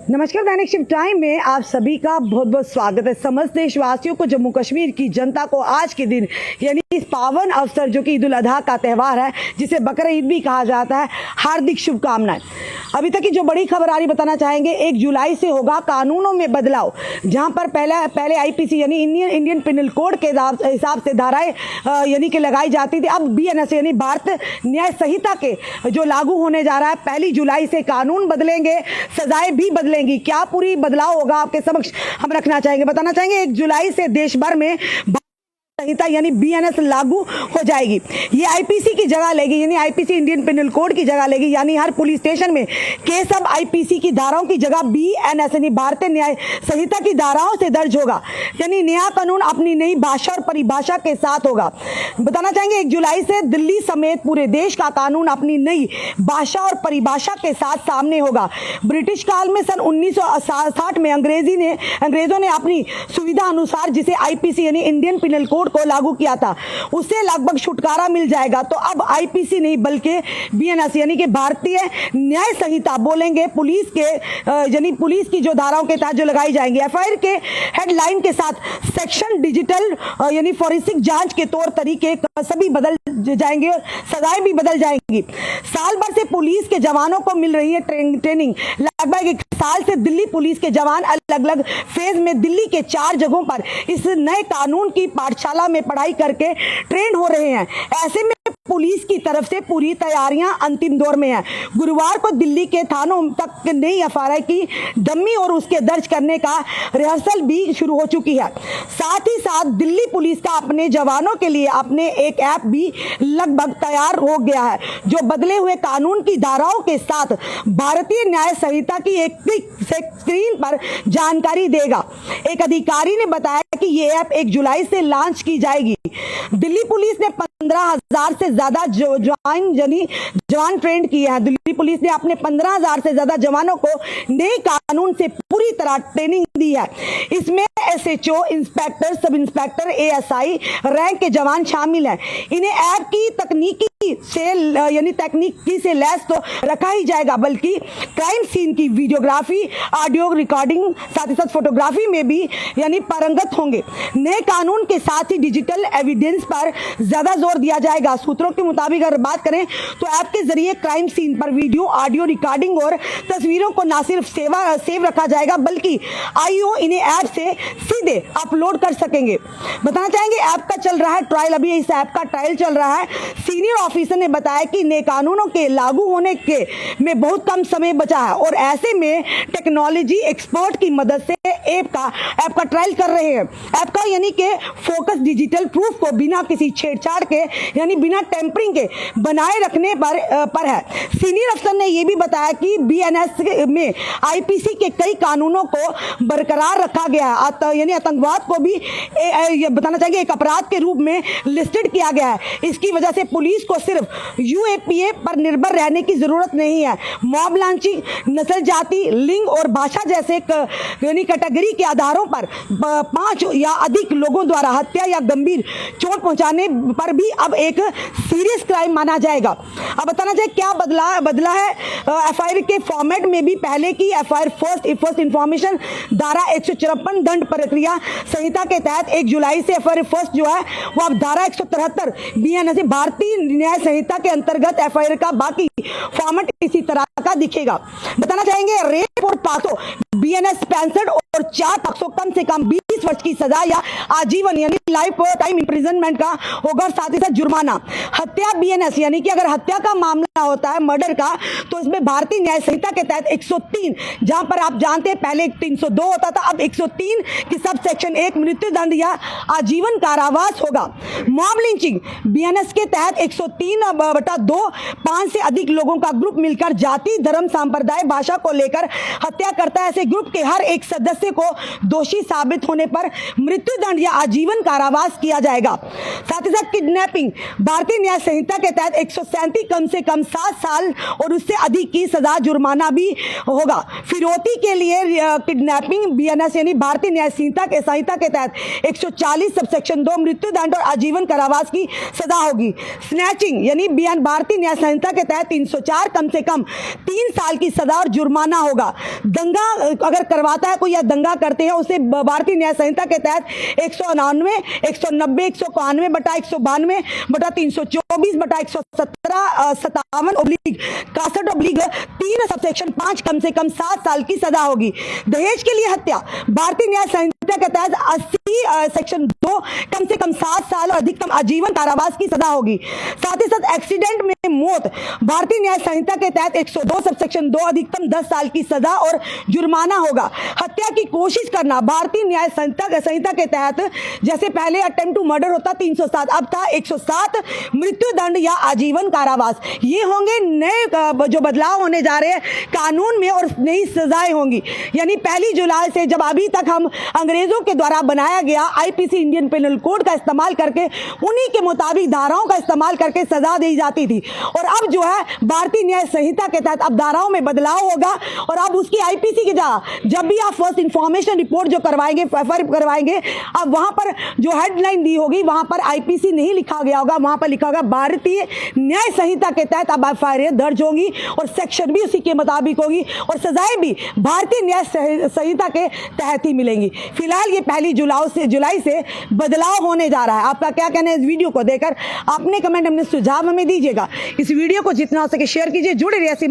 नमस्कार, दैनिक shift time में आप सभी का बहुत बहुत स्वागत है। समस्त देशवासियों को, जम्मू कश्मीर की जनता को आज के दिन यानी इस पावन अवसर जो कि ईद उल अजहा का त्यौहार है, जिसे बकरा ईद भी कहा जाता है, हार्दिक शुभकामनाएं। अभी तक की जो बड़ी खबर आ रही बताना चाहेंगे, 1 जुलाई से होगा कानूनों में बदलाव, जहां पर पहले आईपीसी यानी इंडियन पिनल कोड के हिसाब से धाराएं यानी कि लगाई जाती थी। अब बीएनएस यानी भारत न्याय संहिता के जो लागू होने जा रहा है, 1 जुलाई से कानून बदलेंगे, सजाएं भी बदलेंगी। क्या पूरी बदलाव होगा आपके समक्ष हम रखना चाहेंगे, बताना चाहेंगे। 1 जुलाई से देश भर में संहिता यानी बीएनएस लागू हो जाएगी। ये आईपीसी की जगह लेगी, यानी आईपीसी इंडियन पिनल कोड की जगह लेगी। यानी हर पुलिस स्टेशन में केस अब आईपीसी की धाराओं की जगह बीएनएस यानी भारतीय न्याय संहिता की धाराओं से दर्ज होगा। यानी नया कानून अपनी नई भाषा और परिभाषा के साथ होगा। बताना चाहेंगे 1 जुलाई से दिल्ली समेत पूरे देश का कानून अपनी नई भाषा और परिभाषा के साथ सामने होगा। ब्रिटिश काल में सन 1960 में अंग्रेजों ने अपनी सुविधा अनुसार जिसे आईपीसी यानी इंडियन पिनल कोड को लागू किया था, उससे लगभग छुटकारा मिल जाएगा। तो अब आईपीसी नहीं बल्कि बीएनएस यानी कि भारतीय न्याय संहिता बोलेंगे। पुलिस के यानी पुलिस की जो धाराओं के तहत जो लगाई जाएंगी, एफआईआर के हेडलाइन के साथ सेक्शन डिजिटल यानी फॉरेंसिक जांच के तौर तरीके सभी बदल जाएंगे, सजाएं भी बदल जाएंगी। साल भर से पुलिस के जवानों को मिल रही है ट्रेनिंग। लगभग 1 साल से दिल्ली पुलिस के जवान अलग अलग फेज में दिल्ली के 4 जगहों पर इस नए कानून की पाठशाला में पढ़ाई करके ट्रेन हो रहे हैं। ऐसे में पुलिस की तरफ से पूरी तैयारियां अंतिम दौर में है। गुरुवार को दिल्ली के थानों तक नई एफआईआर की डमी और उसके दर्ज करने का रिहर्सल भी शुरू हो चुकी है। साथ ही साथ दिल्ली पुलिस का अपने जवानों के लिए अपने एक ऐप भी लगभग तैयार हो गया है, जो बदले हुए कानून की धाराओं के साथ भारतीय न्याय संहिता की एक क्लिक से स्क्रीन पर जानकारी देगा। एक अधिकारी ने बताया कि ये ऐप 1 जुलाई से लॉन्च की जाएगी। दिल्ली पुलिस ने 15,000 से ज्यादा जवान ट्रेन किए हैं। दिल्ली पुलिस ने अपने 15,000 से ज्यादा जवानों को नए कानून से पूरी तरह ट्रेनिंग दी है। इसमें SHO, inspector, sub inspector, ASI rank के जवान शामिल हैं। इन्हें ऐप की तकनीकी से लैस तो रखा ही जाएगा, बल्कि क्राइम सीन की वीडियोग्राफी, ऑडियो रिकॉर्डिंग, साथ ही साथ फोटोग्राफी में भी यानी पारंगत होंगे। नए कानून के साथ ही डिजिटल एविडेंस पर ज्यादा जोर दिया जाएगा। सूत्रों के मुताबिक अगर बात करें तो ऐप के जरिए क्राइम सीन पर वीडियो, ऑडियो रिकॉर्डिंग और तस्वीरों को न सिर्फ सेव रखा जाएगा, बल्कि आईओ इन्हें ऐप से सीधे अपलोड कर सकेंगे। बताना चाहेंगे ऐप का चल रहा है ट्रायल, अभी इस ऐप का ट्रायल चल रहा है। सीनियर ऑफिसर ने बताया कि नए कानूनों के लागू होने के में बहुत कम समय बचा है और ऐसे में टेक्नोलॉजी एक्सपर्ट की मदद से ऐप का ट्रायल कर रहे हैं। ऐप का यानी कि फोकस डिजिटल प्रूफ को बिना किसी छेड़छाड़ के यानी बिना टेम्परिंग के बनाए रखने पर है। सीनियर अफसर ने यह भी बताया कि बीएनएस में आईपीसी के कई कानूनों को बरकरार रखा गया है, यानी आतंकवाद को भी बताना चाहिए एक अपराध के रूप में लिस्टेड किया गया है। इसकी वजह से पुलिस को सिर्फ यूएपीए पर निर्भर रहने की जरूरत नहीं है। मॉब लॉन्चिंग, नस्ल, जाति, लिंग और भाषा जैसे यानी कैटेगरी के आधारों पर 5 या अधिक लोगों द्वारा हत्या या गंभीर चोट पहुंचाने पर भी अब एक सीरियस क्राइम माना जाएगा। अब बताना चाहिए क्या बदला है एफआईआर के फॉर्मेट में भी। पहले की एफआईआर फर्स्ट इंफॉर्मेशन धारा 154 दंड प्रक्रिया संहिता के तहत 1 जुलाई से एफआईआर फर्स्ट जो है वो अब धारा 173 बीएनएस भारतीय न्याय संहिता के अंतर्गत एफआईआर का बाकी फॉर्मेट इसी तरह का दिखेगा। बताना चाहेंगे रेप और पासो बीएनएस 65 और 4 पक्षों कम से कम 20 वर्ष की सजा या आजीवन यानी लाइफ टाइम इंप्रिजनमेंट का होगा, साथ ही साथ जुर्माना। हत्या बीएनएस यानी कि अगर हत्या का मामला होता है मर्डर का, तो इसमें भारतीय न्याय संहिता के तहत 103, जहां पर आप जानते हैं पहले 302 होता था, अब 103 की सब सेक्शन 1 मृत्युदंड या आजीवन कारावास होगा। मॉब लिंचिंग बीएनएस के तहत 103/2 5 से अधिक लोगों का ग्रुप मिलकर जाति, धर्म, संप्रदाय, भाषा को लेकर हत्या करता है। ऐसे ग्रुप के हर एक सदस्य को दोषी साबित होने पर मृत्युदंड या आजीवन कारावास किया जाएगा। साथ ही साथ किडनैपिंग, भारतीय न्याय संहिता के तहत 137 कम से कम 7 साल और उससे अधिक की सजा, जुर्माना भी होगा। फिरौती के लिए किडनैपिंग बीएनएस यानी भारतीय न्याय संहिता के तहत 140 सबसेक्शन 2 मृत्युदंड और आजीवन कारावास की सजा होगी। स्नैचिंग यानी भारतीय न्याय संहिता के तहत 304 कम से कम 3 साल की सजा और जुर्माना होगा। दंगा अगर करवाता है कोई या दंगा करते हैं उसे भारतीय न्याय संहिता के तहत 199, 190, 191 बटा 192 बटा 324 बटा 117, 57/61/3 सबसेक्शन 5 कम से कम 7 साल की सजा होगी। दहेज के लिए हत्या, भारतीय न्याय संहिता के तहत 80 सेक्शन 2 कम से कम 7 साल और अधिकतम आजीवन कारावास की सजा होगी। साथ ही साथ एक्सीडेंट में मौत, भारतीय न्याय संहिता के तहत 102 सबसेक्शन 2 अधिकतम 10 साल की सजा और जुर्माना होगा। हत्या की कोशिश करना, भारतीय न्याय संहिता के तहत जैसे पहले अटेम्प्ट टू मर्डर होता 307, अब था 107 मृत्युदंड या आजीवन कारावास। ये होंगे नए जो बदलाव होने जा रहे हैं कानून में और नई सजाएं होंगी। यानी 1 जुलाई से जब अभी तक हम अंग्रेजों के द्वारा बनाया गया आईपीसी इंडियन पेनल कोड का इस्तेमाल करके उन्हीं के मुताबिक धाराओं का इस्तेमाल करके सजा दी जाती थी, और अब जो है भारतीय न्याय संहिता के तहत अब धाराओं में बदलाव होगा और अब उसकी आईपीसी की जब भी आप फर्स्ट इंफॉर्मेशन रिपोर्ट जो करवाएंगे, एफआईआर करवाएंगे, अब वहां पर जो हेडलाइन दी होगी वहां पर आईपीसी नहीं लिखा गया होगा, वहां पर लिखा होगा भारतीय न्याय संहिता के तहत अब एफआईआर दर्ज होगी और सेक्शन भी उसी के मुताबिक होगी और सजाएं भी भारतीय न्याय संहिता के तहत ही मिलेंगी। फिलहाल ये 1 जुलाई से बदलाव होने जा रहा है। आपका क्या कहना है इस वीडियो को देखकर? अपने कमेंट, अपने सुझाव हमें दीजिएगा। इस वीडियो को जितना हो सके शेयर कीजिए। जुड़े रहिए ऐसी